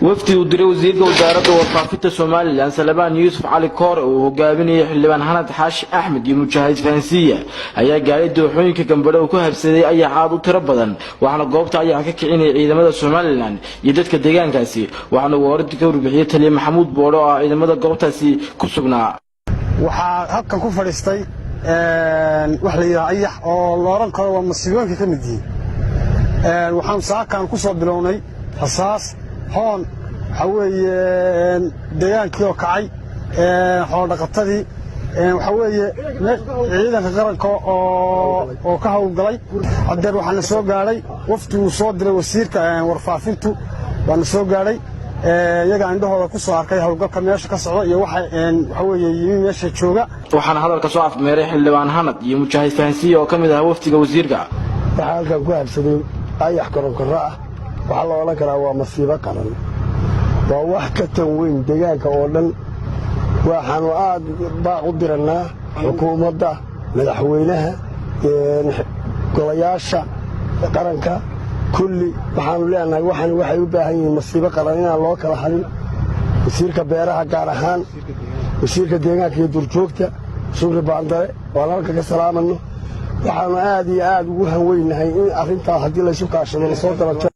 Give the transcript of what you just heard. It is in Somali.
وفدي ودري وزيرka wasaaradda warfaafinta Soomaaliland Salabaan Yuusuf Cali Koore oo hogaaminaya xildhibaan Hanad Xaashi Axmed iyo Mujaahid Fahansiya ayaa gaaray dooxooyinka Gambadho ku habsaday ayaa aad u tiro badan waxaana goobta ayaa ka kicinay ciidamada Soomaaliland iyo dadka deegaankaasi waxaana wararka ka warbixiyay Taliye Maxamuud Booro oo ciidamada goobtaasi ku sugnaa waxa halkan ku fadhiistay wax la yiraahdo ayax oo looran karo waa masiibooyinka ka mid yihiin waxaan saakan ku soo bilownay xasaas هون حوي ديان كيو كعي حول دقتدي وحوي ciidanka qaranka oo ka hawlgalay haddii waxaan soo gaaray waftigu soo diray wasiirka warfaafintu waan soo gaaray iyaga indhahooda ku soo arkay hawlgalka meesha ka socda iyo waxa weeye meesha jooga waxaan hadalka soo afmeeray xildhibaan Hanad iyo Mujaahid Fahansiya oo kamid ah waftiga wasiirka halkan ku habsaday ayax koronkorra waxa la oran karaa waa masiibo qaran waa wax ka tan weyn deegaanka oo dhan waxaan aad baa u diranaa xukuumadda madaxweynaha golayaasha qaranka kulli waxaan leenahay waxay u baahan yihiin masiibo qaran in loo kala halin wasiirka beeraha gaar ahaan wasiirka deegaanka iyo durjoogta Shukri Baandare walaalka ka salaamano waxaan aad iyo aad ugu hanweynahay in arrinta hadii la isu kaashado la soo darajo